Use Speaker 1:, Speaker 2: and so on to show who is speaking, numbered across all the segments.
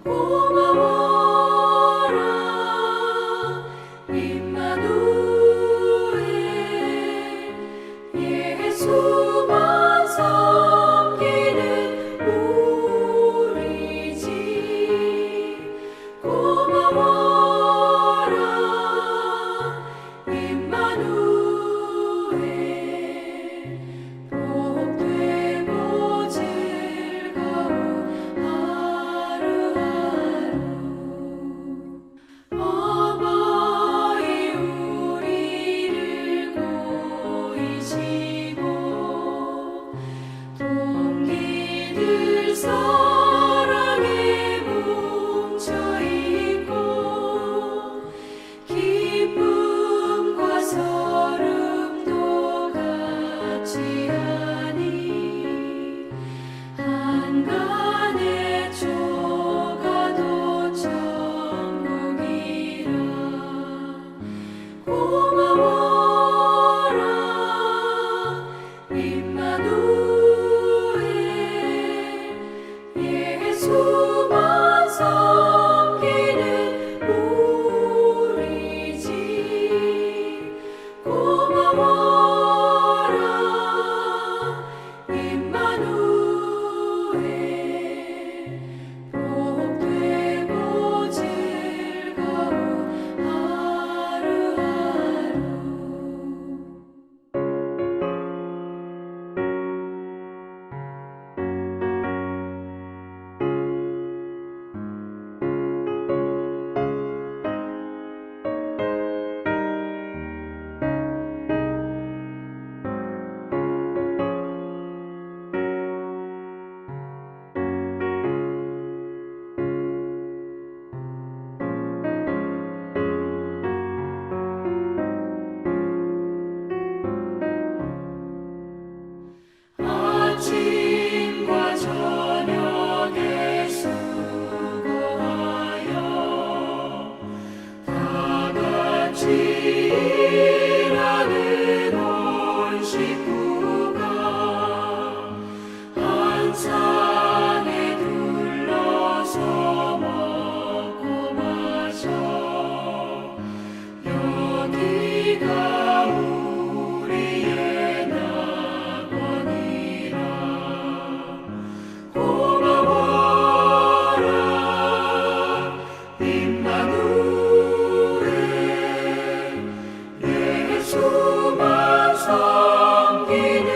Speaker 1: 고마워라 임마누엘 예수만 섬기는 우리 집 고마워라 임마누엘 복되고 즐거운 하루하루 어머니 우리를 보이시고 동기들 사랑에 뭉쳐있고 기쁨과 서름도 같이 하니 한간의 조가도 천국이라 고마워라 임마누엘 예수만 섬기는 우리 집 고마워라 임마누엘 복되고 즐거운 하루하루 아침과 저녁에 수고하여 다 같이 일하는 온 식구가 한 산에 둘러서 먹고 마셔 여기가 우리의 낙원이라 고마워라 임마누엘 예수만 섬기는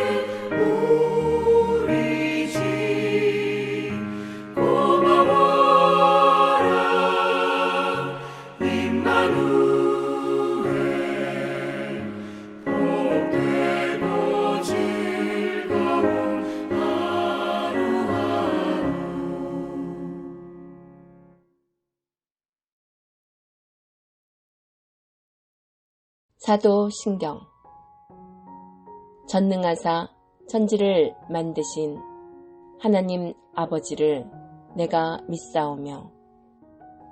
Speaker 1: 우리 집 고마워라 임마누엘 복되고 즐거운 하루하루
Speaker 2: 사도신경 전능하사 천지를 만드신 하나님 아버지를 내가 믿사오며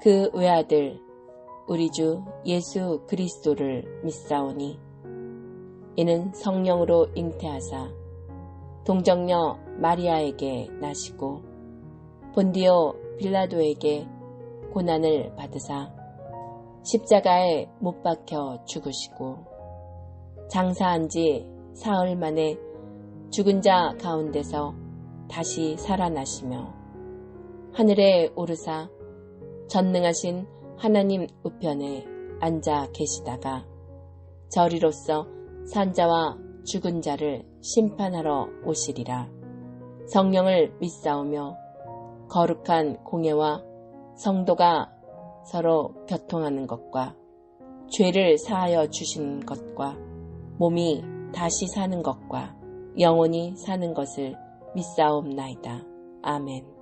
Speaker 2: 그 외아들 우리 주 예수 그리스도를 믿사오니 이는 성령으로 잉태하사 동정녀 마리아에게 나시고 본디오 빌라도에게 고난을 받으사 십자가에 못 박혀 죽으시고 장사한 지 사흘 만에 죽은 자 가운데서 다시 살아나시며 하늘에 오르사 전능하신 하나님 우편에 앉아 계시다가 저리로서 산자와 죽은 자를 심판하러 오시리라. 성령을 믿사오며 거룩한 공예와 성도가 서로 교통하는 것과 죄를 사하여 주시는 것과 몸이 다시 사는 것과 영원히 사는 것을 믿사옵나이다. 아멘.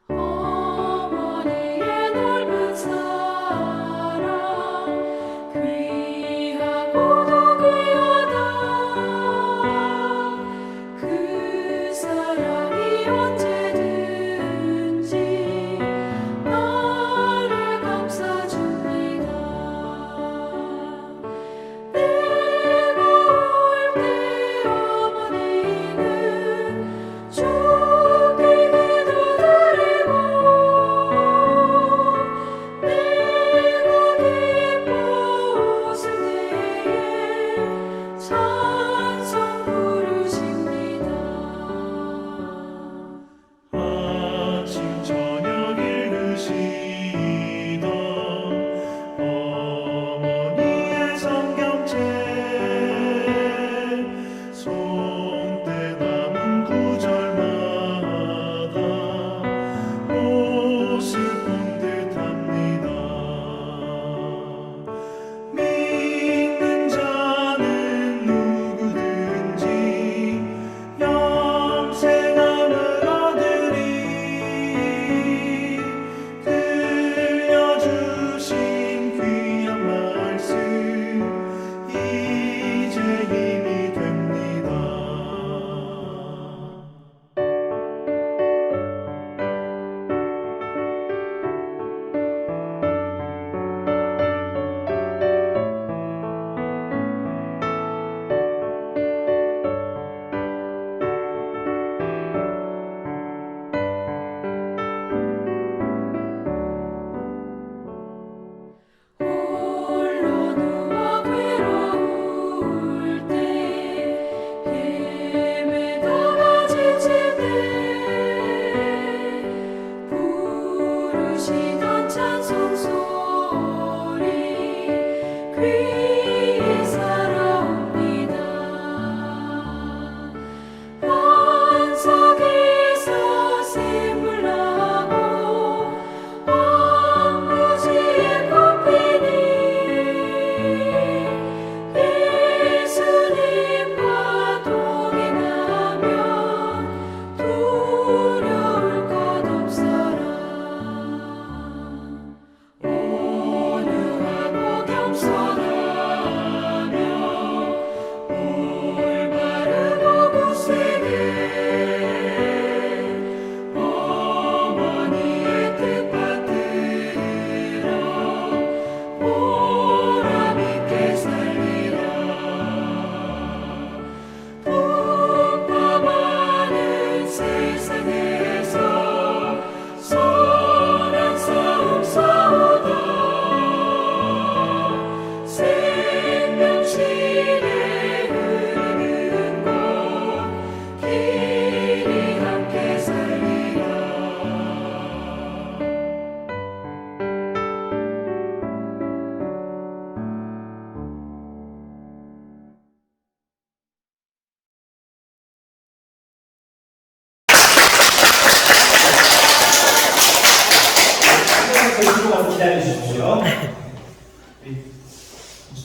Speaker 1: 어머니의 넓은 사랑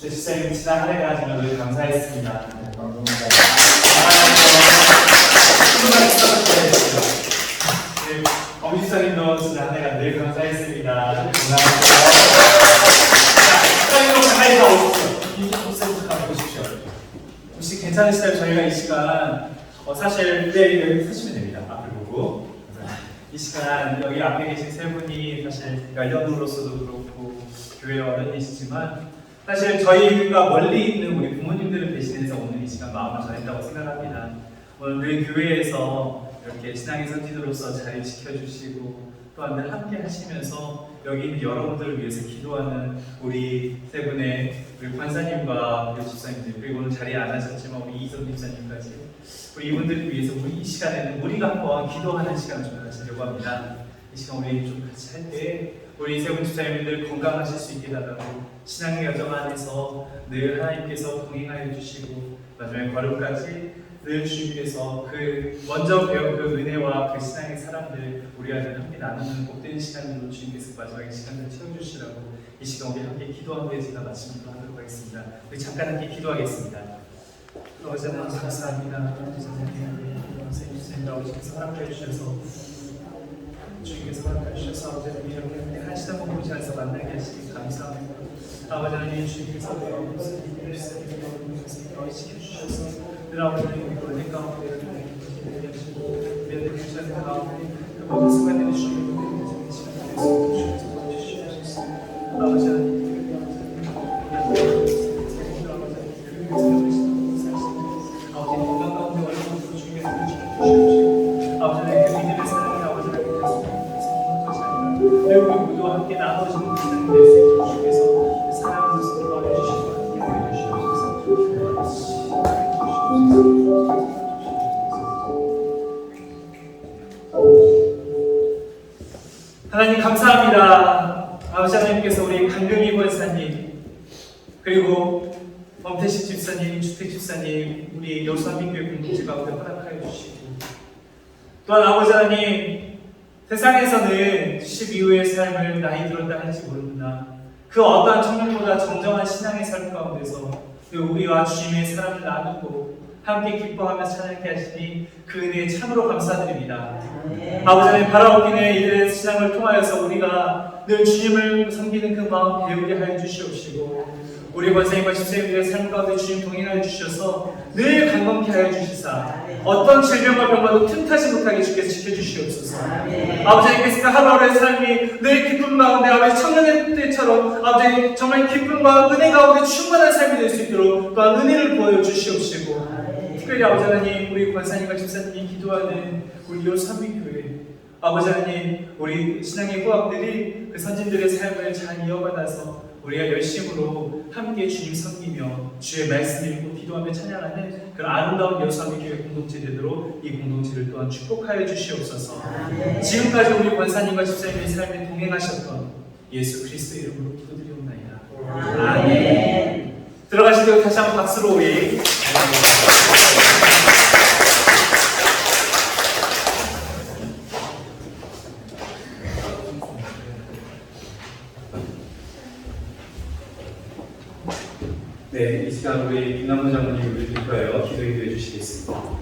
Speaker 3: 주택시장님 지난 한 해가 정말 늘 감사했습니다.
Speaker 4: 감사합니다.
Speaker 3: 엄지사님도 지난 한 해가 늘 감사했습니다. 감사합니다. 시장님도 가까이 나오십시오. 이 옷부터 한번 보십시오. 혹시 괜찮으시다면 저희가 이 시간 사실 여기 서시면 됩니다. 앞을 보고 이 시간 여기 앞에 계신 세 분이 사실 연우로서도 그렇고 교회 어른이시지만 사실 저희가 멀리 있는 우리 부모님들을 대신해서 오늘 이 시간 마음을 전했다고 생각합니다. 오늘 늘 교회에서 이렇게 신앙의 선지자로서 자리 지켜주시고 또한 늘 함께 하시면서 여기 있는 여러분들을 위해서 기도하는 우리 세 분의 우리 권사님과 우리 집사님들 그리고 오늘 자리에 안 하셨지만 우리 이성 집사님까지 우리 이분들을 위해서 우리 이 시간에는 우리가 한번 기도하는 시간을 좀 가지려고 합니다. 이 시간 우리 좀 같이 할 때 우리 세 분 집사님들 건강하실 수 있게 달라고 신앙의 여정 안에서 늘 하나님께서 동행하여 주시고 마지막에 거룩까지 늘 주님께서 그 먼저 배운 그 은혜와 그 신앙의 사람들 우리가 늘 함께 나누는 복된 시간으로 주님께서 마지막에 시간을 채워주시라고 이 시간 우리 함께 기도한 후에 제가 마침으로 하도록 하겠습니다. 우리 잠깐 함께 기도하겠습니다. 아버지 하나님 감사합니다. 선생님 아버지께서 허락해 주셔서 주님께서 허락해 주셔서 아버지 하나님 이렇게 한 시간 공부지 안에서 만나게 하시기 감사합니다. 아버지 하나님 주님께서 우리 선생님을 지켜주셔서 늘 아버지 하나님 은혜 가운데 이렇게 하시고 우리한테 주시는 가운데 그 모든 순간들이 주님의 시간을 주셔서 아버지 하나님 건강 가운데 얼마나 주님께서 주시옵시고 아버지 하나님 그 믿음의 사랑이 아버지 하나님 되서 것이 아니라 늘 우리 모두와 함께 나눠주는 그 사랑이 될 수 있도록 주님께서 그 사랑을 도와주시고 함께 해주시옵소서. 하나님 감사합니다. 아버지 하나님께서 우리 강금희 권사님 그리고 범태식 집사님, 주택 집사님 우리 여수한민교회 공동체 가운데 허락하여 주시고 또한 아버지 하나님 세상에서는 10 이후의 삶을 나이 들었다 할지 모르나 그 어떠한 청년보다 정정한 신앙의 삶 가운데서 그 우리와 주님의 사랑을 나누고 함께 기뻐하며 찬양케 하시니 그 은혜에 참으로 감사드립니다. 아버지 하나님 바라옵기는 이들의 신앙을 통하여서 우리가 늘 주님을 섬기는 그 마음 배우게 하여 주시옵시고 우리 권사님과 집사님들의 삶 가운데 주님 동행하여 주셔서 늘 강건케 하여 주시사 어떤 질병과 병과도 틈타지 못하게 주께서 지켜주시옵소서. 아버지 하나님께서 하루하루의 삶이 늘 기쁨 가운데 아버지 청년의 때처럼 아버지 정말 기쁨과 은혜 가운데 충만한 삶이 될 수 있도록 또한 은혜를 보여주시옵시고 특별히 아버지 하나님 우리 권사님과 집사님이 기도하는 우리 여수한민교회 아버지 하나님 우리 신앙의 후학들이 그 선진들의 삶을 잘 이어받아서 우리가 열심으로 함께 주님 섬기며 주의 말씀 읽고 기도하며 찬양하는 그런 아름다운 여수한민교회 공동체 되도록 이 공동체를 또한 축복하여 주시옵소서. 지금까지 우리 권사님과 집사님의 삶에 동행하셨던 예수 그리스도의 이름으로 기도드리옵나이다. 아멘. 들어가실 때 다시 한번 박수로 우리 네, 이 시간 우리 김남무 장로님 우리 기도하여 기도해 주시겠습니다.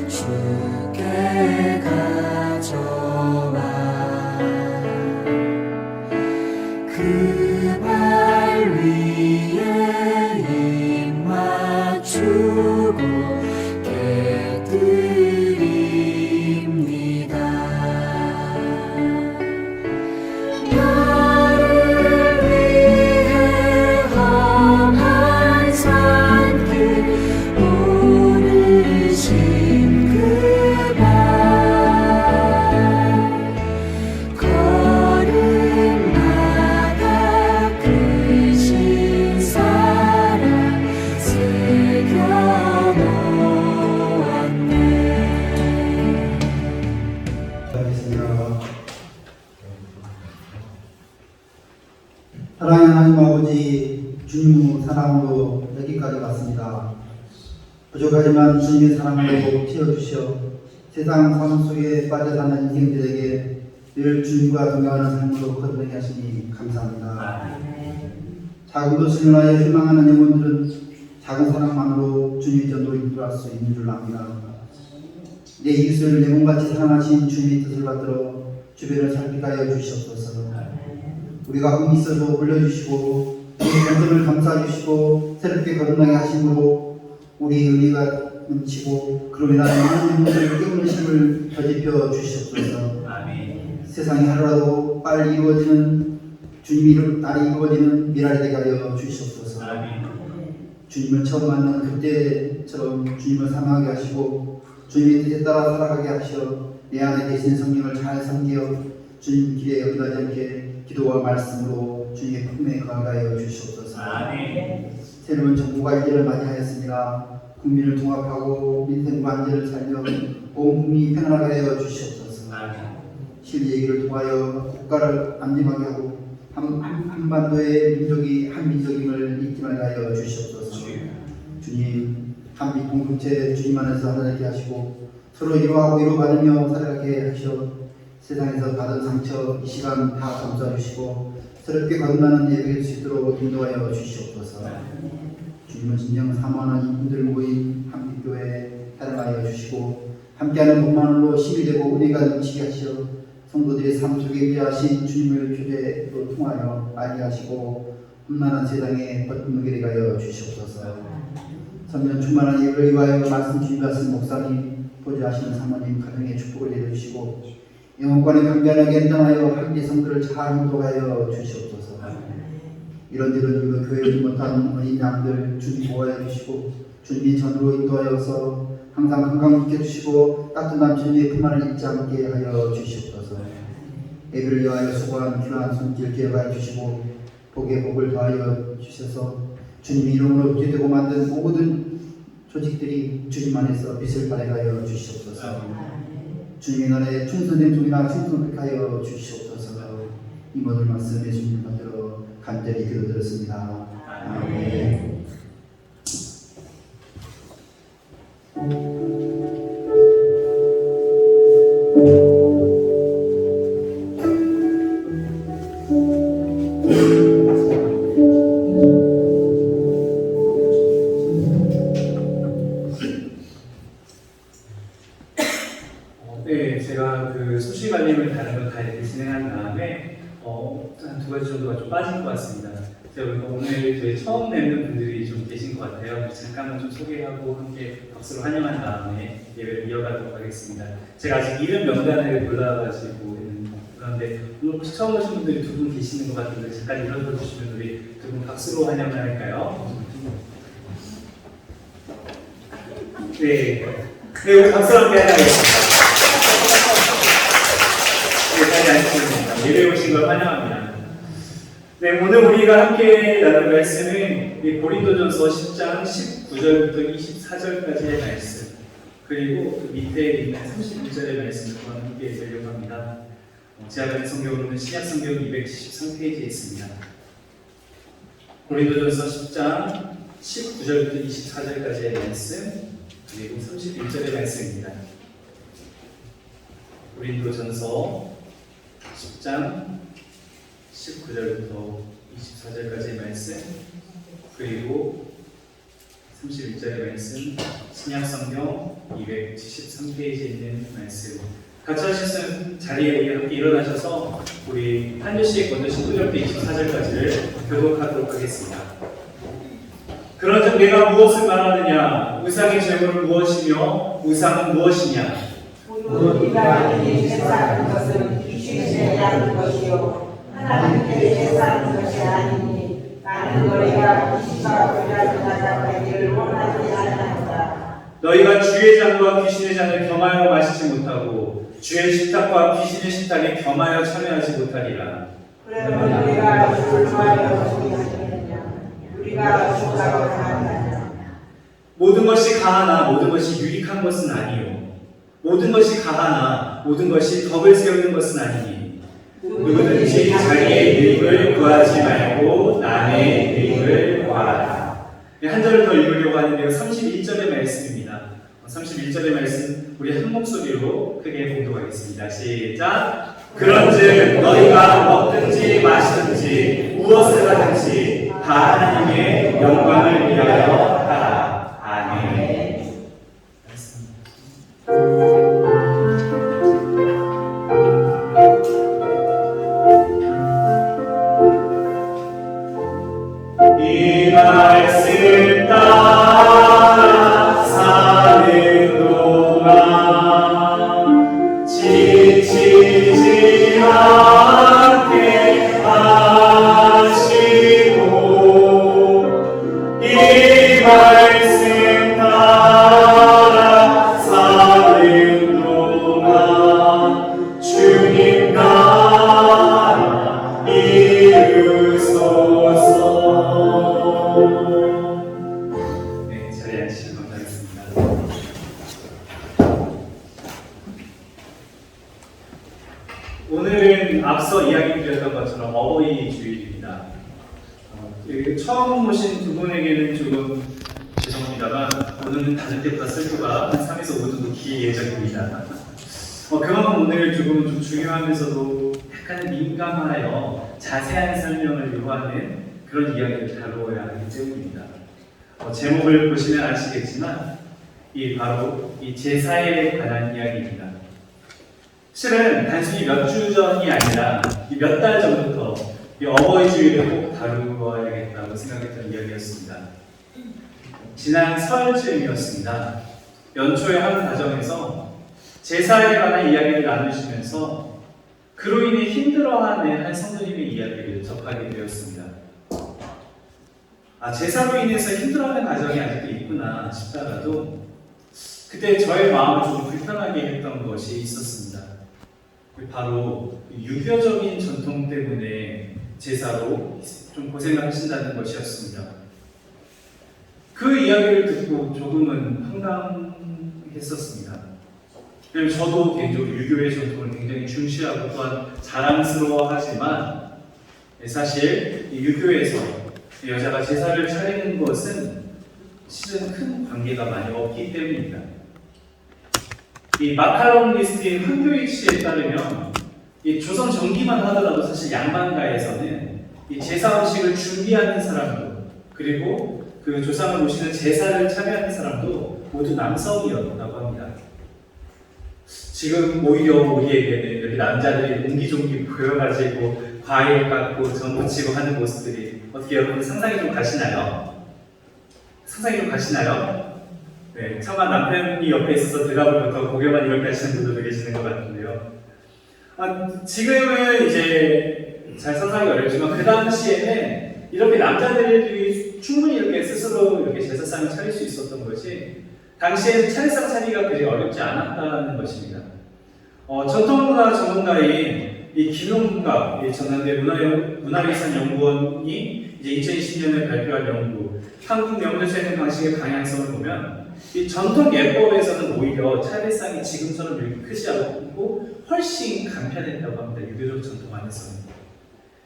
Speaker 1: 주께 가져와
Speaker 4: 아버지 주님 사랑으로 여기까지 왔습니다. 부족하지만 주님의 사랑으로 채워주시어 세상 삶 속에 빠져 사는 인생들에게 늘 주님과 동행하는 삶으로 거듭나게 하시니 감사합니다. 작은 것을 위하여 희망하는 영혼들은 작은 사랑만으로 주님의 전도를 인도할 수 있는 줄 압니다. 내 이웃을 내 몸같이 사랑하신 주님의 뜻을 받들어 주변을 살피게 하여 주시옵소서. 우리가 꿈이 있어도 올려주시고 우리의 간절을 감싸해 주시고 새롭게 거듭나게 하심으로 우리 의리가 넘치고 그로 인하여 많은 영혼을 깨우는 힘을 더집혀 주시옵소서. 세상이 하루라도 빨리 이루어지는 주님이 날이 이루어지는 미랄이 되게 하여 주시옵소서. 주님을 처음 만난 그때처럼 주님을 사랑하게 하시고 주님의 뜻에 따라 살아가게 하시어 내 안에 계신 성령을 잘 섬겨 주님 길에 연다지 않게 기도와 말씀으로 주님의 품에 거하게 하여 주시옵소서. 새로운 정부가 일기를 맞이하였습니다. 국민을 통합하고 민생 관제를 살려 온 국민이 편안하게 하여 주시옵소서. 실 얘기를 통하여 국가를 안심하게 하고 한반도의 민족이 한 민족임을 잊지 말게 하여 주시옵소서. 주님, 한미 공동체 주님 안에서 하나되게 하시고 서로 위로하고 위로받으며 살아가게 하시어 세상에서 받은 상처 이 시간 다 감싸 주시고 새롭게 거듭나는 예배일 수 있도록 인도하여 주시옵소서. 주님은 진정 사모하는 이분들 모인 한빛교회 사랑하여 주시고 함께하는 것만으로 힘이 되고 은혜가 넘치게 하시어 성도들의 삶 속에 위하신 주님을 교제로 통하여 알리하시고 험난한 세상에 버티게 되게 하여 주시옵소서. 선면 충만한 예배를 위하여 말씀 준비하신 목사님, 보좌하시는 사모님 가정에 축복을 내려주시고 영혼관에 강변하게 인정하여 함께 성도를 잘 인도하여 주시옵소서. 이런저런 교회를 못하는 어린 양들 주님 보호하여 주시고 주님의 전으로 인도하여서 항상 건강 지켜주시고 따뜻한 주님의 품안을 잊지 않게 하여 주시옵소서. 예배를 위하여 수고한 귀한 손길 기억하여 주시고 복에 복을 더하여 주셔서 주님의 이름으로 기대고 만든 모든 조직들이 주님 안에서 빛을 발하여 주시옵소서. 주님의 나라에 충성된 종이나 충성케 하여 주시옵소서. 이 모든 말씀 예수님 받들어 간절히 기도드렸습니다. 아멘.
Speaker 3: 네, 제가 그 소식 알림을 다른 걸 다 이렇게 진행한 다음에 한 두 가지 정도가 좀 빠진 것 같습니다. 제가 오늘 저희 처음 뵙는 분들이 좀 계신 것 같아요. 잠깐만 좀 소개하고 함께 박수로 환영한 다음에 예배를 이어가도록 하겠습니다. 제가 아직 이름 명단을 몰라가지고 그런데 오늘 혹시 처음 오신 분들이 두 분 계시는 것 같은데 잠깐 일어서 주시면 우리 두 분 박수로 환영을 할까요? 네, 우리 박수 함께 하겠습니다. 네, 예배 오신 걸 환영합니다. 네, 오늘 우리가 함께 나눌 말씀은 고린도전서 10장 19절부터 24절까지의 말씀, 그리고 그 밑에 있는 31절의 말씀을 함께 읽으려고 합니다. 제가 가진 성경으로는 신약성경 273페이지에 있습니다. 고린도전서 10장 19절부터 24절까지의 말씀, 그리고 31절의 말씀입니다. 고린도전서 10장 19절부터 24절까지의 말씀, 그리고 31절의 말씀, 신약성경 273페이지에 있는 말씀. 같이 하셨으면 자리에 우리 함께 일어나셔서 우리 한 절씩 먼저 19절부터 24절까지를 교독하도록 하겠습니다. 그런즉 내가 무엇을 말하느냐? 우상의 제물은 무엇이며 우상은 무엇이냐?
Speaker 5: 우리가 이에 제사하는 것은 귀신에 제사하는 것이요 하나님께 제사하는 것이 아니니 나는 너희가 귀신과 불같은 나자가기를 원하지 않는다.
Speaker 3: 너희가 주의 잔과 귀신의 잔을 겸하여 마시지 못하고 주의 식탁과 귀신의 식탁에 겸하여 참여하지 못하리라.
Speaker 5: 그러면 우리가 주를 좋아하여 주겠느냐? 우리가 주라고 하느냐?
Speaker 3: 모든 것이 가하나 모든 것이 유익한 것은 아니요 모든 것이 가하나 모든 것이 덕을 세우는 것은 아니니 누구든지 자기의 유익을 구하지 말고 남의 유익을 구하라. 한 절을 더 읽으려고 하는데요. 31절의 말씀입니다. 31절의 말씀 우리 한 목소리로 크게 봉독하겠습니다. 시작. 그런즉 너희가 먹든지 마시든지 무엇을 하든지 다 하나님의 영광을 위하여 하라. 아멘. 이 말씀 따라 사는 동안 지치지 않게 하시고 이 말씀 따라 사는 동안 주님 나라 이루소서. 네, 자리에 앉으시면 감사하겠습니다. 오늘은 앞서 이야기 드렸던 것처럼 어버이 주일입니다. 처음 오신 두 분에게는 조금 죄송합니다만 오늘은 다닐 때보다 슬프가 3에서 5 정도 길 예정입니다. 그만큼 오늘 조금 좀 중요하면서도 약간 민감하여 자세한 설명을 요구하는 그런 이야기를 다루어야 하기 때문입니다. 제목을 보시면 아시겠지만 바로 이 제사에 관한 이야기입니다. 실은 단순히 몇 주 전이 아니라 몇 달 전부터 이 어버이 주일을 꼭 다루어야겠다고 생각했던 이야기였습니다. 지난 설쯤이었습니다. 연초의 한 가정에서 제사에 관한 이야기를 나누시면서 그로 인해 힘들어하는 한 성도님의 이야기를 접하게 되었습니다. 제사로 인해서 힘들어하는 가정이 아직도 있구나 싶다가도 그때 저의 마음을 좀 불편하게 했던 것이 있었습니다. 바로 유교적인 전통 때문에 제사로 좀 고생을 하신다는 것이었습니다. 그 이야기를 듣고 조금은 황당했었습니다. 왜냐면 저도 개인적으로 유교의 전통을 굉장히 중시하고 또한 자랑스러워하지만 사실 이 유교에서 여자가 제사를 차리는 것은 실은 큰 관계가 많이 없기 때문입니다. 이 마카롱 리스트인 한교익 씨에 따르면 이 조선 전기만 하더라도 사실 양반가에서는 이 제사 음식을 준비하는 사람도 그리고 그 조상을 모시는 제사를 참여하는 사람도 모두 남성이었다고 합니다. 지금 오히려 우리에게는 이렇게 남자들이 옹기종기 보여가지고 과일 깎고 전 부치고 하는 모습들이 어떻게 여러분 상상이 좀 가시나요? 상상이 좀 가시나요? 네, 차마 남편이 옆에 있어서 대답을부터 고개만 이렇게 하시는 분들도 계시는 것 같은데요. 지금은 이제 잘 상상이 어렵지만 그 당시에는 이렇게 남자들이 충분히 이렇게 스스로 이렇게 제사상을 차릴 수 있었던 것이 당시에는 차례상 차리기가 그리 어렵지 않았다는 것입니다. 전통문화 전문가인 이 김용갑 전남대 문화유산연구원이 이제 2020년에 발표한 연구 한국 명절차리는 방식의 방향성을 보면 이 전통 예법에서는 오히려 차례상이 지금처럼 이렇게 크지 않고 훨씬 간편했다고 합니다. 유교적 전통 안에서는.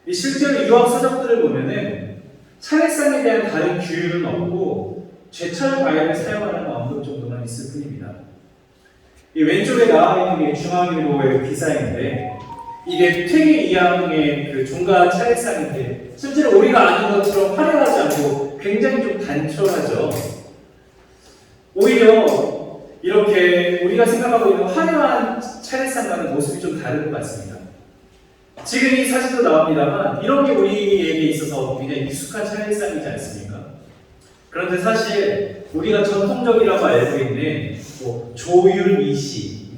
Speaker 3: 이 실제로 유학 서적들을 보면은 차례상에 대한 다른 규율은 없고 제철 과일을 사용하는 언급 정도만 있을 뿐입니다. 이 왼쪽에 나와 있는 게 중앙일보의 기사인데 이게 퇴계 이항의 그 종가 차례상인데 실제로 우리가 아는 것처럼 화려하지 않고 굉장히 좀 단촐하죠. 오히려 이렇게 우리가 생각하고 있는 화려한 차례상과는 모습이 좀 다른 것 같습니다. 지금 이 사진도 나옵니다만 이런 게 우리에게 있어서 굉장히 익숙한 차례상이지 않습니까? 그런데 사실 우리가 전통적이라고 알고 있는 조율 이시,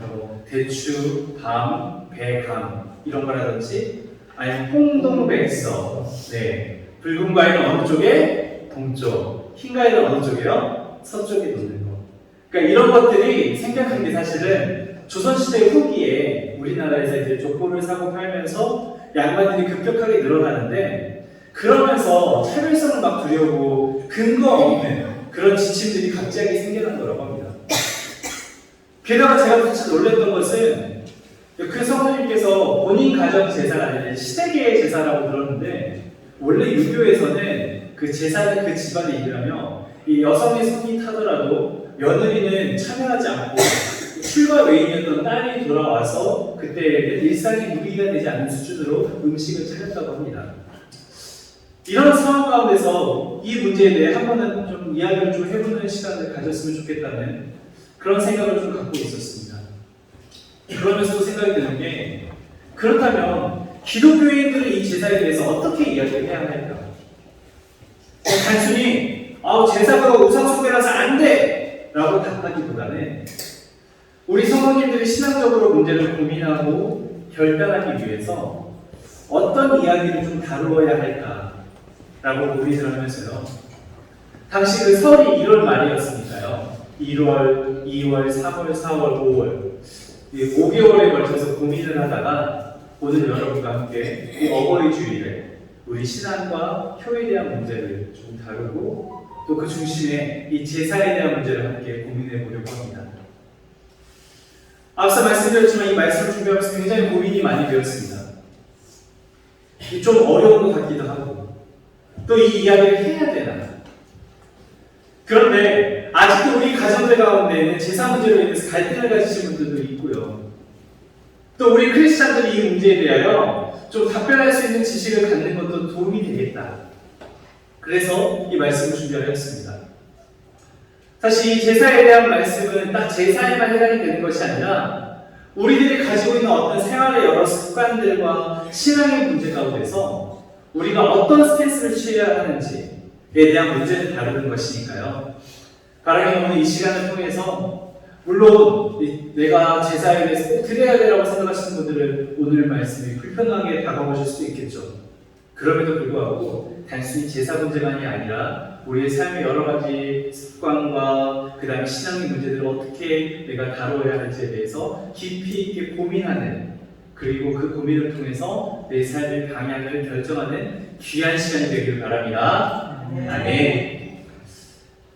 Speaker 3: 대추, 밤, 배감 이런 거라든지 아니면 홍동백서, 붉은 과일은 어느 쪽에? 동쪽, 흰 과일은 어느 쪽이요? 서쪽에 놓는 거. 그러니까 이런 것들이 생겨난 게 사실은 조선시대 후기에 우리나라에서 이제 족보를 사고 팔면서 양반들이 급격하게 늘어나는데 그러면서 차별성을 막 두려고 근거 없는 그런 지침들이 갑자기 생겨난 거라고 합니다. 게다가 제가 진짜 놀랐던 것은 그 성도님께서 본인 가정 제사가 아니라 시댁의 제사라고 들었는데 원래 유교에서는 그 제사는 그 집안의 일이라며 이 여성의 손이 타더라도 며느리는 참여하지 않고 출가 외인이었던 딸이 돌아와서 그때는 일상의 누리가 되지 않는 수준으로 음식을 차렸다고 합니다. 이런 상황 가운데서 이 문제에 대해 한 번은 좀 이야기를 좀 해보는 시간을 가졌으면 좋겠다는 그런 생각을 좀 갖고 있었습니다. 그러면서도 생각이 드는 게 그렇다면 기독교인들은 이 제사에 대해서 어떻게 이야기를 해야 할까? 단순히 제사가 우상숭배라서 안 돼! 라고 답하기보다는 우리 성도님들이 신앙적으로 문제를 고민하고 결단하기 위해서 어떤 이야기를 좀 다루어야 할까? 라고 고민을 하면서요. 당시 그 설이 1월 말이었으니까요. 1월, 2월, 3월, 4월, 5월 5개월에 걸쳐서 고민을 하다가 오늘 여러분과 함께 이 어버이 주일에 우리 신앙과 효에 대한 문제를 좀 다루고 또 그 중심에 이 제사에 대한 문제를 함께 고민해 보려고 합니다. 앞서 말씀드렸지만 이 말씀을 준비하면서 굉장히 고민이 많이 되었습니다. 좀 어려운 것 같기도 하고 또 이 이야기를 해야 되나? 그런데 아직도 우리 가정들 가운데에는 제사 문제로 인해서 갈등을 가지신 분들도 있고요. 또 우리 크리스찬들이 이 문제에 대하여 좀 답변할 수 있는 지식을 갖는 것도 도움이 되겠다. 그래서 이 말씀을 준비하였습니다. 사실 이 제사에 대한 말씀은 딱 제사에만 해당이 되는 것이 아니라 우리들이 가지고 있는 어떤 생활의 여러 습관들과 신앙의 문제 가운데서 우리가 어떤 스탠스를 취해야 하는지에 대한 문제를 다루는 것이니까요. 가령이 오늘 이 시간을 통해서 물론 내가 제사에 대해서 꼭 드려야 되라고 생각하시는 분들은 오늘 말씀이 불편하게 다가오실 수도 있겠죠. 그럼에도 불구하고 단순히 제사 문제만이 아니라 우리의 삶의 여러 가지 습관과 그 다음에 신앙의 문제들을 어떻게 내가 다뤄야 하는지에 대해서 깊이 있게 고민하는 그리고 그 고민을 통해서 내 삶의 방향을 결정하는 귀한 시간이 되기를 바랍니다. 아멘.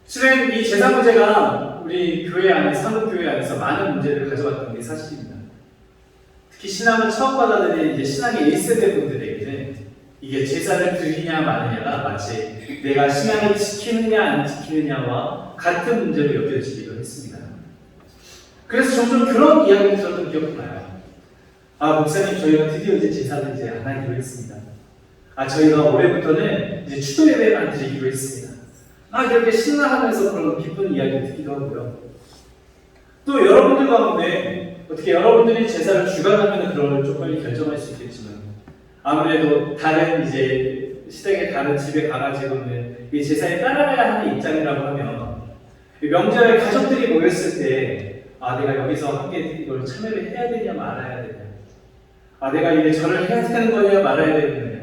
Speaker 3: 실은 이 제사 문제가 우리 교회 안에서, 한국교회 안에서 많은 문제를 가져왔던 게 사실입니다. 특히 신앙을 처음 받아들인 이제 신앙의 1세대 분들에게는 이게 제사를 드리냐 마느냐가 마치 내가 신앙을 지키느냐 안 지키느냐와 같은 문제로 여겨지기도 했습니다. 그래서 종종 그런 이야기를 들었던 기억이 나요. 목사님 저희가 드디어 이제 제사를 이제 안 하기로 했습니다. 저희가 올해부터는 이제 추도 예배만 드리기로 했습니다. 이렇게 신나하면서 그런 기쁜 이야기를 듣기도 하고요. 또 여러분들 가운데 어떻게 여러분들이 제사를 주관하면 그걸 좀 빨리 결정할 수 있겠지만 아무래도 다른 이제 시댁의 다른 집에 가가지고는 이 제사에 따라가야 하는 입장이라고 하면 명절에 가족들이 모였을 때 내가 여기서 함께 이걸 참여를 해야 되냐 말아야 되냐 내가 이게 절을 해야 되는 거냐 말아야 되느냐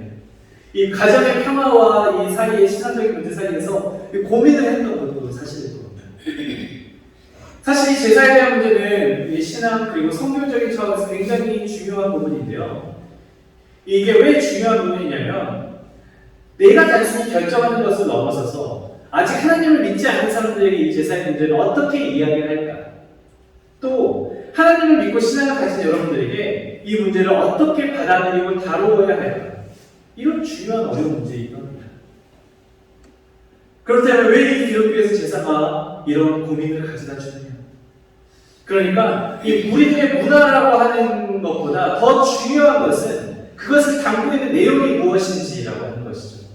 Speaker 3: 이 가정의 평화와 이 사이의 신앙적인 문제 사이에서 고민을 했던 것도 사실일 겁니다. 사실 이 제사에 대한 문제는 이 신앙 그리고 성경적인 차원에서 굉장히 중요한 부분인데요. 이게 왜 중요한 부분이냐면 내가 단순히 결정하는 것을 넘어서서 아직 하나님을 믿지 않는 사람들에게 이 제사의 문제를 어떻게 이야기를 할까? 또 하나님을 믿고 신앙을 가진 여러분들에게 이 문제를 어떻게 받아들이고 다루어야 할까? 이런 중요한 어려운 문제이기도 합니다. 그렇다면 왜 이 기독교에서 제사가 이런 고민을 가져다 주느냐? 그러니까 이 우리들의 문화라고 하는 것보다 더 중요한 것은 그것을 담고 있는 내용이 무엇인지라고 하는 것이죠.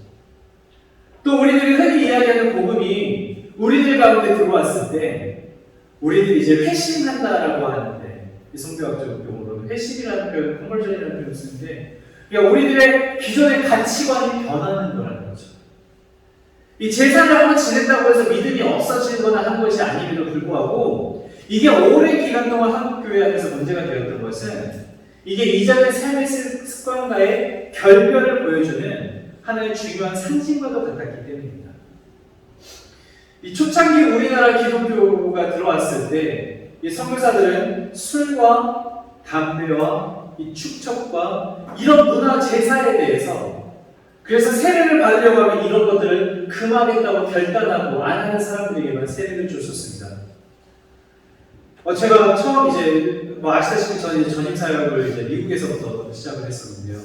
Speaker 3: 또 우리들이 흔히 이야기하는 복음이 우리들 가운데 들어왔을 때 우리들이 이제 회심한다라고 하는데 성경학적 용어로는 회심이라는 표현, 컨버전이라는 표현을 쓰는데 그러니까 우리들의 기존의 가치관이 변하는 거라는 거죠. 이 제사를 한번 지낸다고 해서 믿음이 없어지거나 하는 것이 아님에도 불구하고 이게 오랜 기간 동안 한국교회 안에서 문제가 되었던 것은 이게 이전의 삶의 습관과의 결별을 보여주는 하나의 중요한 상징과도 같았기 때문입니다. 이 초창기 우리나라 기독교가 들어왔을 때 이 선교사들은 술과 담배와 이 축척과 이런 문화 제사에 대해서 그래서 세례를 받으려고 하면 이런 것들을 금하겠다고 결단하고 안 하는 사람들에게만 세례를 줬었습니다. 제가 처음 이제 아시다시피 저는 이제 전임 사역을 이제 미국에서부터 시작을 했었는데요.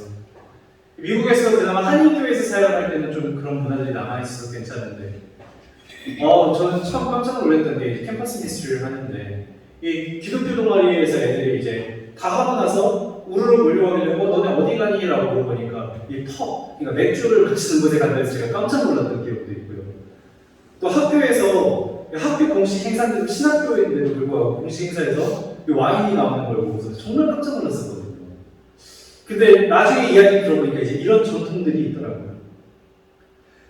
Speaker 3: 미국에서 그나마 한인교회에서 사역할 때는 좀 그런 문화들이 남아있어서 괜찮은데, 저는 처음 깜짝 놀랐던 게 캠퍼스 미니스트리를 하는데, 이 기독교 동아리에서 애들이 이제 다 하고 나서 우르르 몰려오길래 너네 어디 가니? 라고 물어보니까 그러니까 맥주를 마시는 곳에 간다 해서 제가 깜짝 놀랐던 기억도 있고요. 또 학교에서 학교 공식 행사인데도 신학교인데도 불구하고 공식 행사에서 와인이 나오는 걸 보고서 정말 깜짝 놀랐었거든요. 근데 나중에 이야기 들어보니까 이제 이런 전통들이 있더라고요.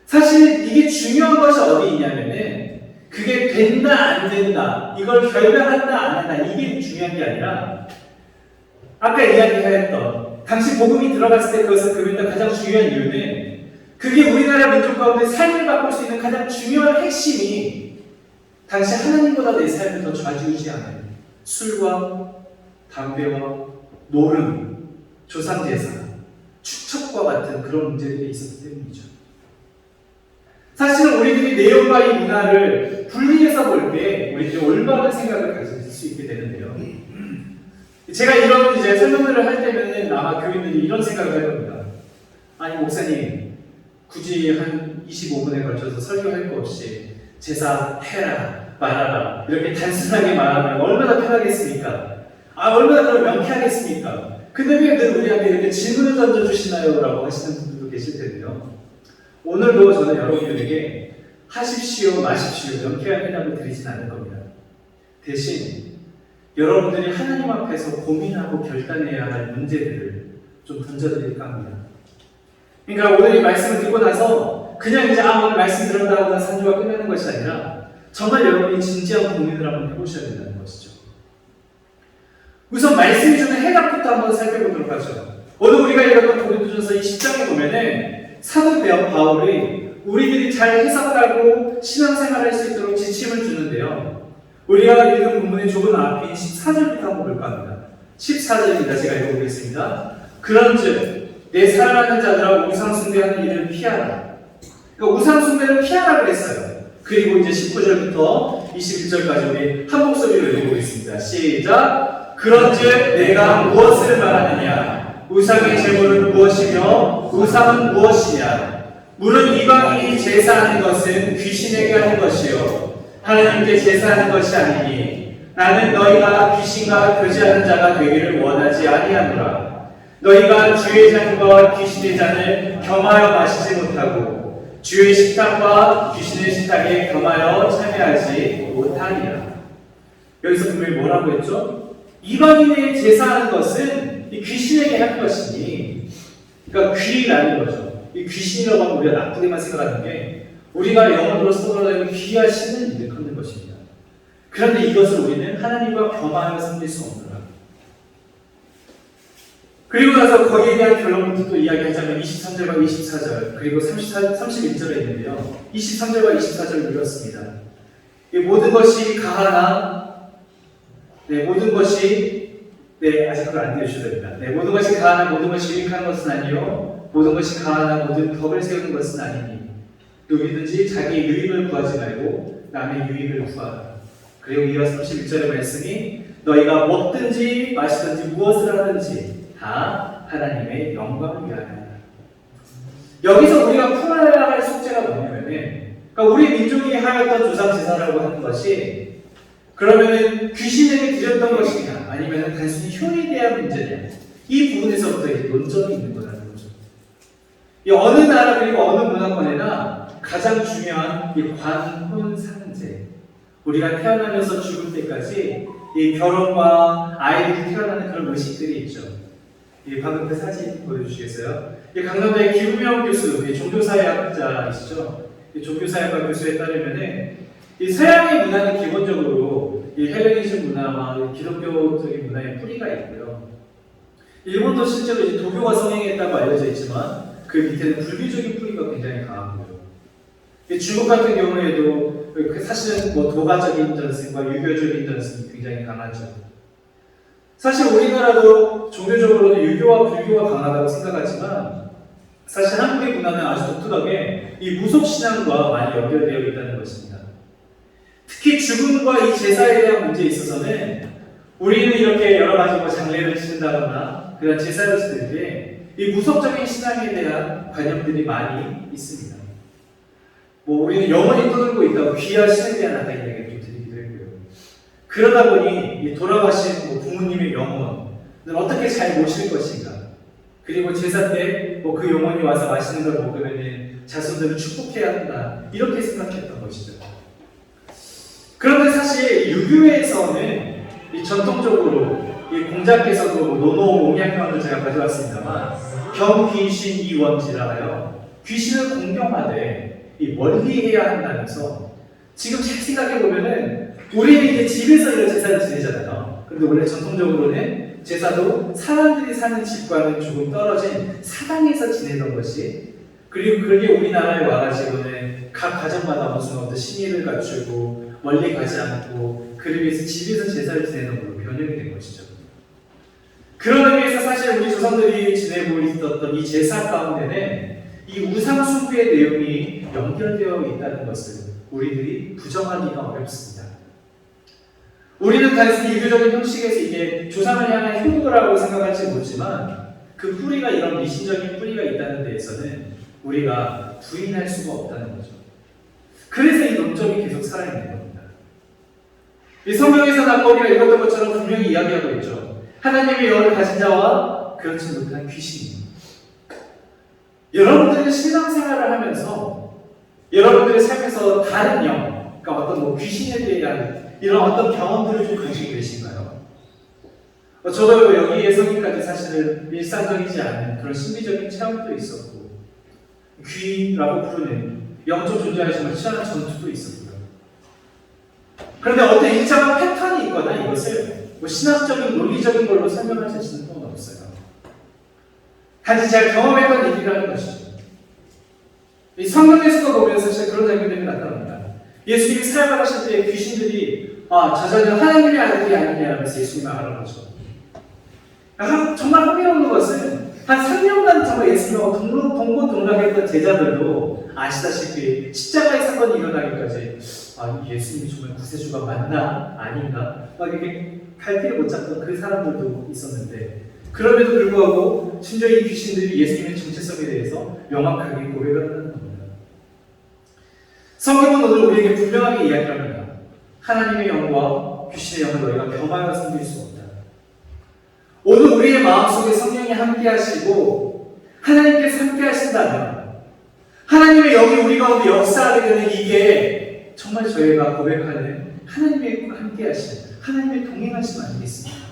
Speaker 3: 사실 이게 중요한 것이 어디 있냐면은 그게 된다 안 된다 이걸 결정한다 안 한다 이게 중요한 게 아니라 아까 이야기했던 당시 복음이 들어갔을 때 그것을 그랬던 가장 중요한 이유는 그게 우리나라 민족 가운데 삶을 바꿀 수 있는 가장 중요한 핵심이 당시 하나님보다 내 삶을 더 좌지우지하는 술과 담배와 노름, 조상제사, 축척과 같은 그런 문제들이 있었기 때문이죠. 사실은 우리들이 내용과 이 문화를 분리해서 볼 때 우리들이 올바른 생각을 가질 수 있게 되는데요. 제가 이런 이제 설명들을 할 때면은 아마 교인들이 이런 생각을 할 겁니다. 아니 목사님 굳이 한 25분에 걸쳐서 설교할 거 없이 제사 해라 말아라 이렇게 단순하게 말하면 얼마나 편하겠습니까? 얼마나 그럼 명쾌하겠습니까? 근데 왜 늘 우리한테 이렇게 질문을 던져주시나요? 라고 하시는 분들도 계실 텐데요. 오늘도 저는 여러분들에게 하십시오, 마십시오, 명쾌한 해답을 드리진 않을 겁니다. 대신 여러분들이 하나님 앞에서 고민하고 결단해야 할 문제들을 좀 던져드릴까 합니다. 그러니까 오늘 이 말씀을 듣고 나서 그냥 이제 오늘 말씀 들었다고 하는 산주가 끝나는 것이 아니라 정말 여러분이 진지한 고민을 한번 해보셔야 된다는 것이죠. 우선 말씀이 주는 해답부터 한번 살펴보도록 하죠. 오늘 우리가 읽었던 고린도전서 20장에 보면은 사도 바울이 우리들이 잘 해석하고 신앙생활을 할 수 있도록 지침을 주는데요. 우리가 읽은 본문의 좁은 앞인 14절부터 한번 볼까 합니다. 14절입니다. 제가 읽어보겠습니다. 그런즉 내 사랑하는 자들아 우상숭배하는 일을 피하라. 그러니까 우상숭배를 피하라고 했어요. 그리고 이제 19절부터 21절까지 우리 한 목소리로 읽어보겠습니다. 시작! 그런즉 내가 무엇을 말하느냐? 우상의 제물은 무엇이며 우상은 무엇이냐? 물은 이방인이 제사하는 것은 귀신에게 하는 것이요 하나님께 제사하는 것이 아니니 나는 너희가 귀신과 교제하는 자가 되기를 원하지 아니하노라. 너희가 주의 잔과 귀신의 잔을 겸하여 마시지 못하고 주의 식탁과 귀신의 식탁에 겸하여 참여하지 못하리라. 여기서 분명히 뭐라고 했죠? 이방인의 제사하는 것은 이 귀신에게 하는 것이니, 그러니까 귀라는 거죠. 이 귀신이라고 하면 우리가 나쁘게만 생각하는 게 우리가 영어로 써보라는 귀하신을 일컫는 것입니다. 그런데 이것을 우리는 하나님과 겸하여 섬길 수 없노라. 그리고 나서 거기에 대한 결론부터 또 이야기하자면 23절과 24절 그리고 31절에 있는데요. 23절과 24절을 읽었습니다. 이 모든 것이 가하나 모든 것이 아직 그걸 안 띄우셔도 됩니다. 모든 것이 가하나 모든 것이 유익한 것은 아니요 모든 것이 가하나 모든 덕을 세우는 것은 아니니 누구든지 자기 유익을 구하지 말고 남의 유익을 구하라. 그리고 이어 31절의 말씀이 너희가 먹든지 마시든지 무엇을 하든지 다 하나님의 영광을 위하여 하라. 여기서 우리가 풀어야 할 숙제가 뭐냐면은 그러니까 우리 민족이 하였던 조상제사라고 하는 것이 그러면은 귀신에게 드렸던 것이냐 아니면 단순히 효에 대한 문제냐 이 부분에서부터 이제 논점이 있는 거라는 거죠. 이 어느 나라 그리고 어느 문화권에나 가장 중요한 이 관혼상제 우리가 태어나면서 죽을 때까지 이 결혼과 아이들이 태어나는 그런 의식들이 있죠. 방금 그 사진 보여주시겠어요? 강남대 김우영 교수, 종교사회학자이시죠? 종교사회학 교수에 따르면은 이 서양의 문화는 기본적으로 이 헬레니즘 문화와 기독교적인 문화의 뿌리가 있고요. 일본도 실제로 이제 도교가 성행했다고 알려져 있지만 그 밑에는 불교적인 뿌리가 굉장히 강하고요. 중국 같은 경우에도 사실은 도가적인 전승과 유교적인 전승이 굉장히 강하죠. 사실 우리나라도 종교적으로는 유교와 불교가 강하다고 생각하지만 사실 한국의 문화는 아주 독특하게 이 무속신앙과 많이 연결되어 있다는 것입니다. 특히 죽음과 이 제사에 대한 문제에 있어서는 우리는 이렇게 여러 가지 장례를 치른다거나 그런 제사를 지낼 때 이 무속적인 신앙에 대한 관념들이 많이 있습니다. 우리는 영원히 떠들고 있다고 귀하 신에 대한 아까 이야기를 좀 드리기도 했고요. 그러다 보니 이 돌아가신 부모님의 영혼을 어떻게 잘 모실 것인가, 그리고 제사 때 그 영혼이 와서 맛있는 걸 먹으면 자손들을 축복해야 한다, 이렇게 생각했던 것이죠. 그런데 사실 유교에서는 이 전통적으로 이 공자께서도 노노 몽양편을 제가 가져왔습니다만 경귀신 이원지라요, 귀신을 공경하되 이 멀리해야 한다면서, 지금 잘 생각해 보면은 우리는 이제 집에서 이런 제사를 지내잖아요. 근데 원래 전통적으로는 제사도 사람들이 사는 집과는 조금 떨어진 사당에서 지내던 것이, 그리고 그게 우리나라에 와가지고는 각 가정마다 무슨 어떤 신의를 갖추고 멀리 가지 않고 그를 위해서 집에서 제사를 지내는 걸로 변형이 된 것이죠. 그런 의미에서 사실 우리 조상들이 지내고 있었던 이 제사 가운데는 이 우상 숭배의 내용이 연결되어 있다는 것을 우리들이 부정하기가 어렵습니다. 우리는 단순히 유교적인 형식에서 이게 조상을 향한 효도라고 생각할지 모르지만 그 뿌리가, 이런 미신적인 뿌리가 있다는 데에서는 우리가 부인할 수가 없다는 거죠. 그래서 이 논점이 계속 살아있는 겁니다. 이 성경에서 아까 우리가 읽었던 것처럼 분명히 이야기하고 있죠. 하나님의 영을 가진 자와 그렇지 못한 귀신이. 여러분들은 신앙생활을 하면서 여러분들의 삶에서 다른 영, 그러니까 어떤 귀신에 대한 이런 어떤 경험들을 좀 가지고 계신가요? 저도 여기에 성인까지 사실은 일상적이지 않은 그런 심리적인 체험도 있었고, 귀라고 부르는 영적 존재에 정말 치열한 전투도 있었고요. 그런데 어떤 일정한 패턴이 있거나 이것을 신학적인 논리적인 걸로 설명할 수 있는 건 없어요. 단지 제가 경험했던 얘기라는 것이죠. 이 성경에서도 보면 사실 그런 장면들이 나타납니다. 예수님이 사역을 하실 때 귀신들이 저 자는 하나님의 아들이 아니냐 하면서 예수님을 알아보죠. 정말 흥미로운 것은 한 3년간 정말 예수님하고 동고동락했던 제자들도 아시다시피 십자가의 사건이 일어나기까지 예수님이 정말 구세주가 맞나 아닌가 이렇게 갈피를 못 잡던 그 사람들도 있었는데, 그럼에도 불구하고 심지어 이 귀신들이 예수님의 정체성에 대해서 명확하게 고백을 하는 겁니다. 성경은 오늘 우리에게 분명하게 이야기합니다. 하나님의 영과 귀신의 영을 너희가 겸하여 섬길 수 없다. 오늘 우리의 마음속에 성령이 함께 하시고 하나님께서 함께 하신다면, 하나님의 영이 우리 가운데 역사하게 되는 이게 정말 저희가 고백하는 하나님의 함께 하심, 하나님의 동행하심 아니겠습니까?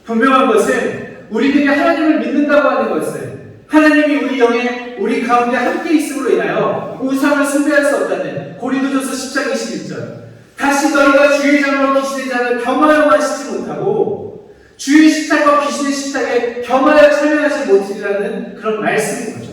Speaker 3: 분명한 것은 우리들이 하나님을 믿는다고 하는 것은 하나님이 우리 가운데 함께 있음으로 인하여 우상을 숭배할 수 없다는 고린도전서 10장 21절, 다시 너희가 주의 장으로 귀신의 잔을 겸하여만 씻지 못하고 주의 십자가와 귀신의 십자가에 겸하여 참여하지 못하리라는 그런 말씀인 거죠.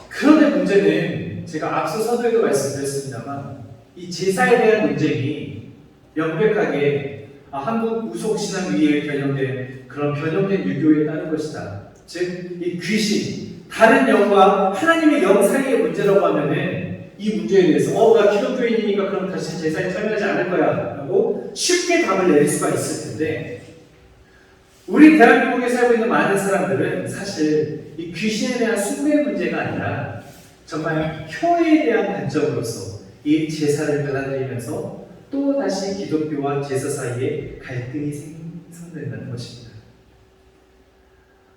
Speaker 3: 그런데 문제는 제가 앞서 서두에도 말씀드렸습니다만 이 제사에 대한 논쟁이 명백하게 한국 우속신앙 위에 변형된 그런 변형된 유교에 따른 것이다. 즉, 이 귀신, 다른 영과 하나님의 영 사이의 문제라고 하면은 이 문제에 대해서 나 기독교인이니까 그럼 다시 제사에 참여하지 않을 거야 라고 쉽게 답을 내릴 수가 있을 텐데, 우리 대한민국에 살고 있는 많은 사람들은 사실 이 귀신에 대한 숭배의 문제가 아니라 정말 효에 대한 관점으로서 이 제사를 받아들이면서 또 다시 기독교와 제사 사이에 갈등이 생성된다는 것입니다.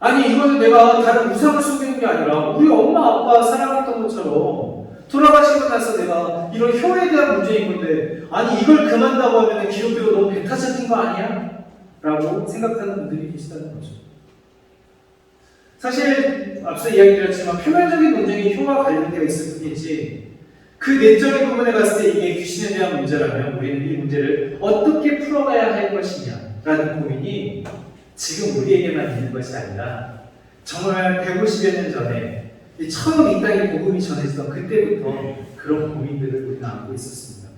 Speaker 3: 아니, 이거는 내가 다른 우상을 숭배하는 게 아니라 우리 엄마 아빠 사랑했던 것처럼 돌아가시고 나서 내가 이런 효에 대한 문제인 건데, 아니 이걸 금한다고 하면 기독교가 너무 배타적인 거 아니야? 라고 생각하는 분들이 계시다는 거죠. 사실 앞서 이야기드렸지만 표면적인 논쟁이 효와 관련되어 있을 뿐이지 그 내적인 부분에 갔을 때 이게 귀신에 대한 문제라면 우리는 이 문제를 어떻게 풀어가야 할 것이냐라는 고민이 지금 우리에게만 있는 것이 아니라 정말 150여 년 전에 처음 이 땅에 복음이 전해지던 그때부터 그런 고민들을 우리는 안고 있었습니다.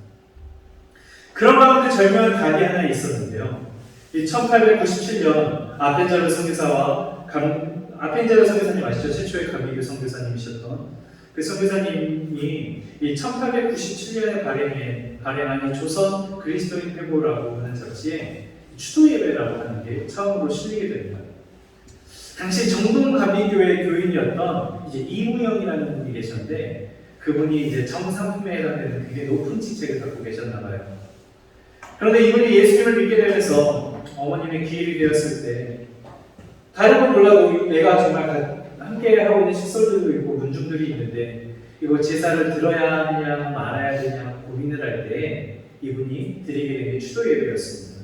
Speaker 3: 그런 가운데 절묘한 답이 하나 있었는데요. 1897년 아펜자르 선교사님 아시죠? 최초의 감리교 선교사님이셨던 그 선교사님이 이 1897년에 발행한 이 조선 그리스도인 회고라고 하는 잡지에 추도 예배라고 하는 게 처음으로 실리게 됩니다. 당시 정동감리교회 교인이었던 이제 이무영이라는 분이 계셨는데 그분이 이제 정상품에 해당되는 굉장히 높은 직책을 갖고 계셨나 봐요. 그런데 이분이 예수님을 믿게 되면서 어머님의 기일이 되었을 때 다른 건 몰라도 내가 정말 함께 하고 있는 식솔들도 있고 문중들이 있는데 이거 제사를 들어야 하느냐 말아야 되냐 고민을 할 때 이분이 드리게 된 게 추도 예배였습니다.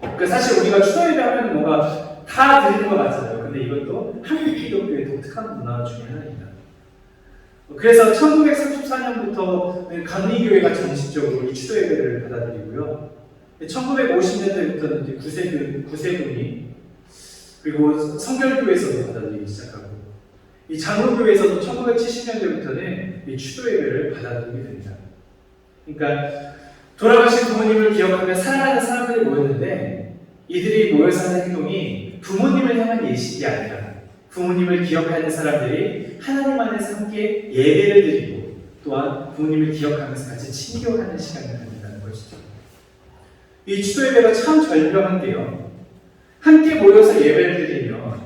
Speaker 3: 그러니까 사실 우리가 추도 예배하면 뭔가 다 드리는 거 맞잖아요. 근데 이것도 한국 기독교의 독특한 문화 중에 하나입니다. 그래서 1934년부터 감리교회가 정식적으로 이 추도 예배를 받아들이고요. 1950년대부터는 이제 구세군이 그리고 성결교회에서도 받아들이기 시작하고 이 장로교회에서도 1970년대부터는 이 추도 예배를 받아들이게 됩니다. 그러니까 돌아가신 부모님을 기억하며 사랑하는 사람들이 모였는데 이들이 모여서 하는 행동이 부모님을 향한 예식이 아니라 부모님을 기억하는 사람들이 하나님 안에서 함께 예배를 드리고 또한 부모님을 기억하면서 같이 친교하는 시간을 갖는다는 것이죠. 이 추도 예배가 참 절묘한 게요. 함께 모여서 예배를 드리며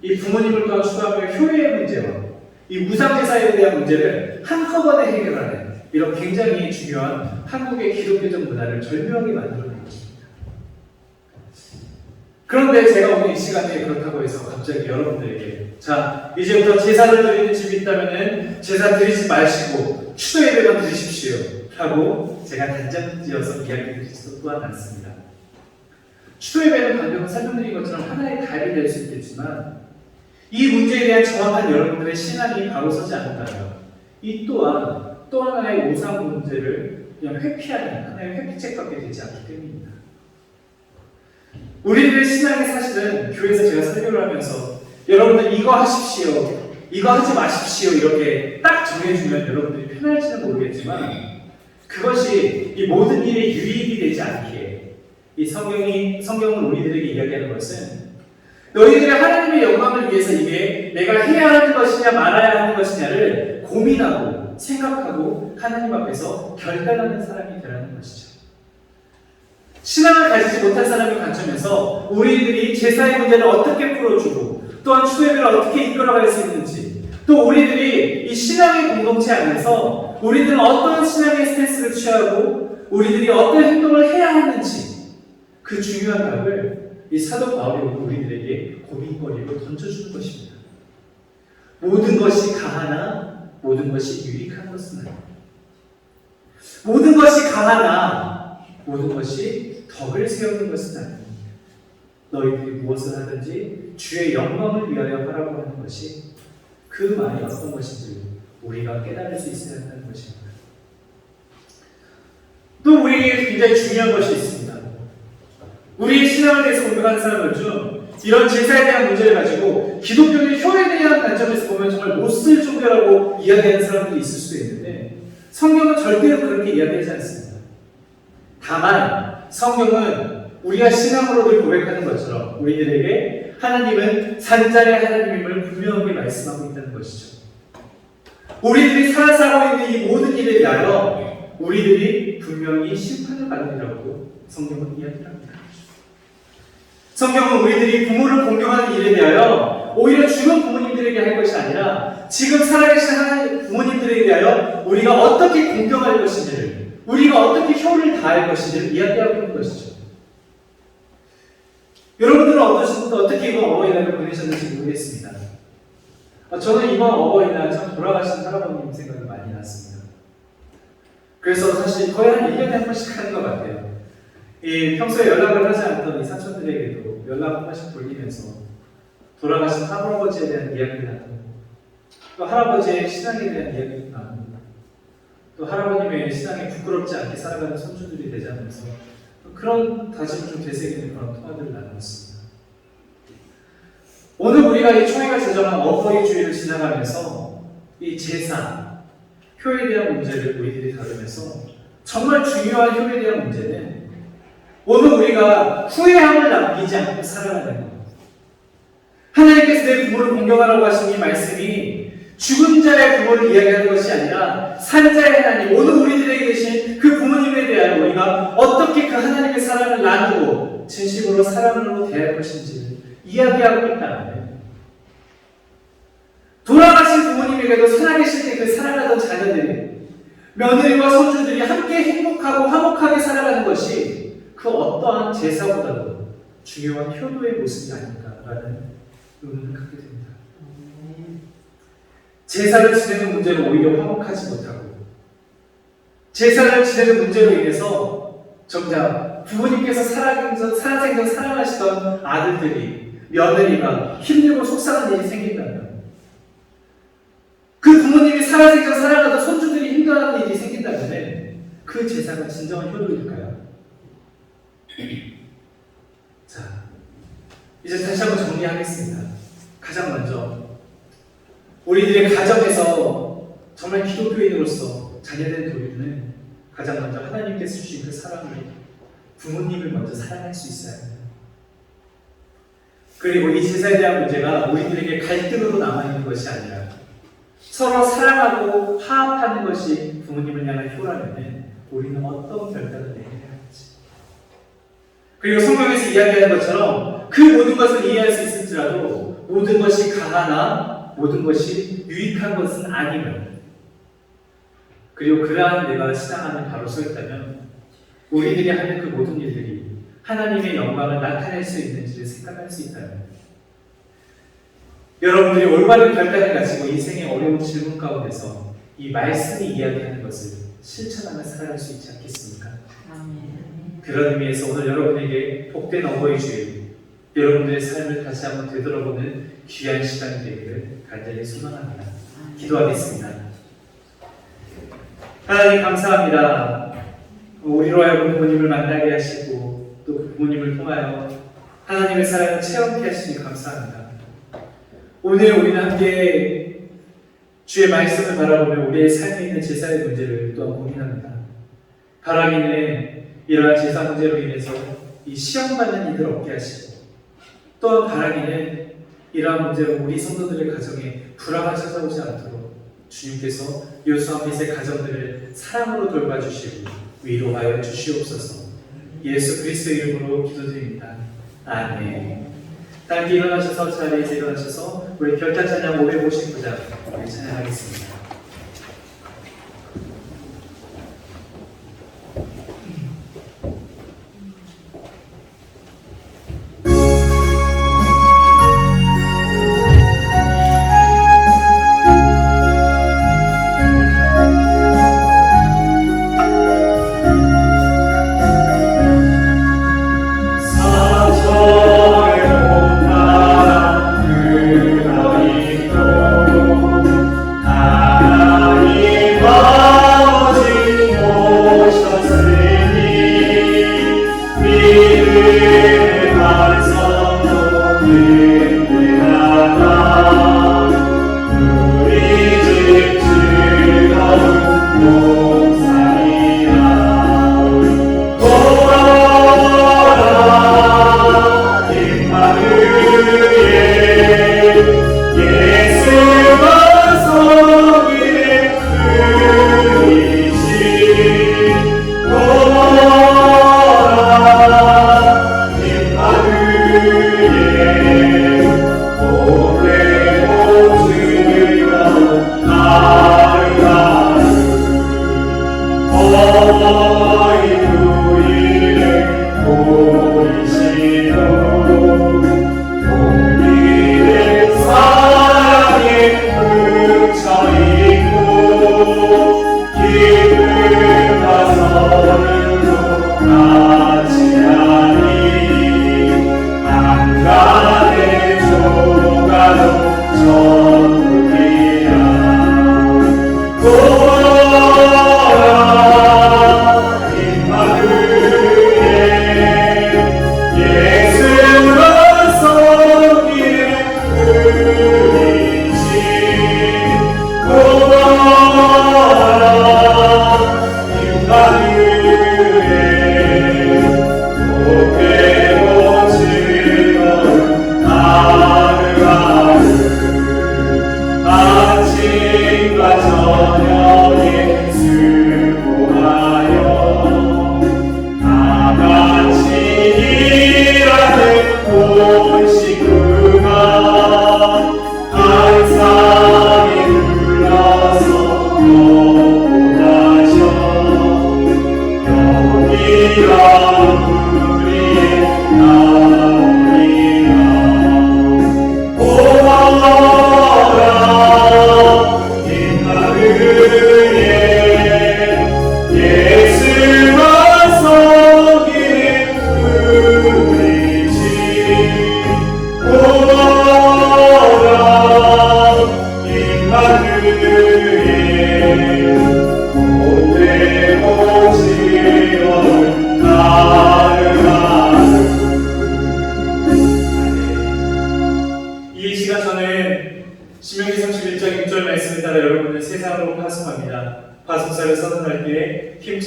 Speaker 3: 이 부모님을 또한 추도하며 효회의 문제와 이 우상제사에 대한 문제를 한꺼번에 해결하는 이런 굉장히 중요한 한국의 기독교적 문화를 절묘하게 만들어낸 것입니다. 그런데 제가 오늘 이 시간에 그렇다고 해서 갑자기 여러분들에게 자 이제부터 제사를 드리는 집이 있다면 제사 드리지 마시고 추도 예배만 드리십시오 하고 제가 단정지어서 이야기드리지도 또한 않습니다. 추도 예배는 방금 설명드린 것처럼 하나의 답이 될 수 있겠지만 이 문제에 대한 정확한 여러분들의 신앙이 바로 서지 않는다면 이 또한 또 하나의 우상 문제를 그냥 회피하는 하나의 회피책밖에 되지 않기 때문입니다. 우리들의 신앙이 사실은 교회에서 제가 설교를 하면서 여러분들 이거 하십시오, 이거 하지 마십시오 이렇게 딱 정해주면 여러분들이 편할지는 모르겠지만 그것이 이 모든 일에 유익이 되지 않기에 이 성경은 우리들에게 이야기하는 것은 너희들이 하나님의 영광을 위해서 이게 내가 해야 하는 것이냐 말아야 하는 것이냐를 고민하고 생각하고 하나님 앞에서 결단하는 사람이 되라는 것이죠. 신앙을 가지지 못한 사람의 관점에서 우리들이 제사의 문제를 어떻게 풀어주고 또한 추도예배를 어떻게 이끌어갈 수 있는지 또 우리들이 이 신앙의 공동체 안에서 우리들은 어떤 신앙의 스탠스를 취하고 우리들이 어떤 행동을 해야 하는지 그 중요한 답을 이 사도 바울이 우리들에게 고민거리로 던져주는 것입니다. 모든 것이 가하나 모든 것이 유익한 것은 아닙니다. 모든 것이 가하나 모든 것이 덕을 세우는 것은 아닙니다. 너희들이 무엇을 하든지 주의 영광을 위하여 하라고 하는 것이 그 말이 어떤 것인지 우리가 깨달을 수 있어야 한다는 것입니다. 또 우리에게 굉장히 중요한 것이 있습니다. 우리의 신앙을 대해서 공격하는 사람들 중 이런 제사에 대한 문제를 가지고 기독교의 효에 대한 관점에서 보면 정말 못쓸 종교라고 이야기하는 사람들이 있을 수도 있는데 성경은 절대로 그렇게 이야기하지 않습니다. 다만 성경은 우리가 신앙으로 늘 고백하는 것처럼 우리들에게 하나님은 산자의 하나님임을 분명하게 말씀하고 있다는 것이죠. 우리들이 살아가고 있는 이 모든 일에 대하여 우리들이 분명히 심판을 받으리라고 성경은 이야기합니다. 성경은 우리들이 부모를 공경하는 일에 대하여 오히려 죽은 부모님들에게 할 것이 아니라 지금 살아계신 하나님 부모님들에 대하여 우리가 어떻게 공경할 것인지를 우리가 어떻게 효를 다할 것인지를 이야기하고 있는 것이죠. 여러분들은 어떻게 이번 어버이날을 보내셨는지 모르겠습니다. 저는 이번 어버이날 참 돌아가신 할아버님 생각이 많이 났습니다. 그래서 사실 거의 한 1년에 한 번씩 하는 것 같아요. 평소에 연락을 하지 않던 이 사촌들에게도 연락 한 번씩 돌리면서 돌아가신 할아버지에 대한 이야기를 나누고 또 할아버지의 신앙에 대한 이야기를 나누고 또 할아버님의 신앙에 부끄럽지 않게 살아가는 손주들이 되자면서 그런 다짐을 좀 되새기는 그런 통화들을 나누었습니다. 오늘 우리가 이 총회가 제정한 어버이 주일을 지나가면서 이 제사, 효에 대한 문제를 우리들이 다루면서 정말 중요한 효에 대한 문제는 오늘 우리가 후회함을 남기지 않고 살아가는 것. 하나님께서 내 부모를 공경하라고 하신 이 말씀이 죽은 자의 부모를 이야기하는 것이 아니라 산자의 하나님, 오늘 우리들에게 계신 그 부모님에 대한 우리가 어떻게 그 하나님의 사랑을 나누고 진심으로 사랑으로 대할 것인지를 이야기하고 있다는 거예요. 돌아가신 부모님에게도 살아계실 때 그 사랑하던 자녀들이, 며느리와 손주들이 함께 행복하고 화목하게 살아가는 것이 그 어떠한 제사보다도 중요한 효도의 모습이 아닌가라는 의문을 갖게 됩니다. 제사를 지내는 문제로 오히려 화목하지 못하고, 제사를 지내는 문제로 인해서 정작 부모님께서 살아생전 사랑하시던 아들들이, 며느리가 힘들고 속상한 일이 생긴다면, 그 부모님이 살아생전 사랑하던 손주들이 힘들어하는 일이 생긴다면 그 제사가 진정한 효도일까요? 자, 이제 다시 한번 정리하겠습니다. 가장 먼저 우리들의 가정에서 정말 기독교인으로서 자녀된 우리는 가장 먼저 하나님께서 주신 그 사랑을, 부모님을 먼저 사랑할 수 있어야 합니다. 그리고 이 제사에 대한 문제가 우리들에게 갈등으로 남아있는 것이 아니라 서로 사랑하고 화합하는 것이 부모님을 향한 효라면 우리는 어떤 결단을 내려야 할지, 그리고 성경에서 이야기하는 것처럼 그 모든 것을 이해할 수 있을지라도 모든 것이 강하나 모든 것이 유익한 것은 아니면, 그리고 그러한 내가 신앙 안에 바로 서 있다면 우리들이 하는 그 모든 일들이 하나님의 영광을 나타낼 수 있는지를 생각할 수 있다면, 여러분들이 올바른 결단을 가지고 인생의 어려운 질문 가운데서 이 말씀이 이야기하는 것을 실천하며 살아갈 수 있지 않겠습니까? 그런 의미에서 오늘 여러분에게 복된 어버이 주일, 여러분들의 삶을 다시 한번 되돌아보는 귀한 시간이 되기를 간절히 소망합니다. 기도하겠습니다. 하나님 감사합니다. 우리로 하여금 부모님을 만나게 하시고 또 그 부모님을 통하여 하나님의 사랑을 체험케 하시니 감사합니다. 오늘 우리는 함께 주의 말씀을 바라보며 우리의 삶에 있는 제사의 문제를 또한 고민합니다. 바라기는 이러한 제사 문제로 인해서 이 시험받는 이들 없게 하시고, 또한 바라기는 이러한 문제로 우리 성도들의 가정에 불화가 찾아오지 않도록 주님께서 요수와 밋의 가정들을 사랑으로 돌봐주시고 위로하여 주시옵소서. 예수 그리스도의 이름으로 기도드립니다. 아멘. 다 함께 일어나셔서 자리에서 일어나셔서 우리 결단 찬양 559장 우리 찬양하겠습니다.
Speaker 1: 사랑의 못한 그 너희도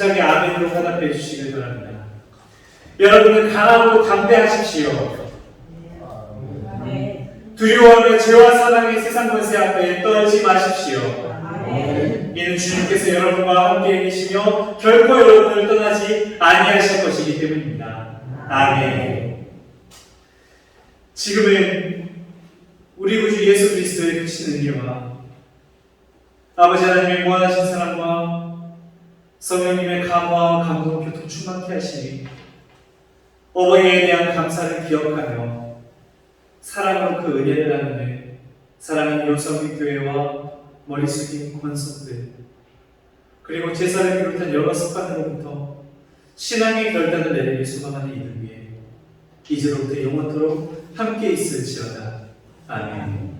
Speaker 3: 힘차게 아멘으로 화답해 주시길 바랍니다. 여러분은 강하고 담대하십시오. 두려워하며 죄와 사망의 세상 권세 앞에 떨지 마십시오. 이는 주님께서 여러분과 함께 계시며 결코 여러분을 떠나지 아니하실 것이기 때문입니다. 아멘. 지금은 우리 구주 예수 그리스도의 크신 은혜와 아버지 하나님의 무한하신 사랑과 성령님의 감화와 감동 교통 충만케 하시니 어버이에 대한 감사를 기억하며 사랑으로 그 은혜를 나누는 사랑하는 요성교회와 머리 숙인 권속들 그리고 제사를 비롯한 여러 습관으로부터 신앙의 결단을 내리기 소망하는 이들 위해 이제로부터 영원토록 함께 있을지어다. 아멘.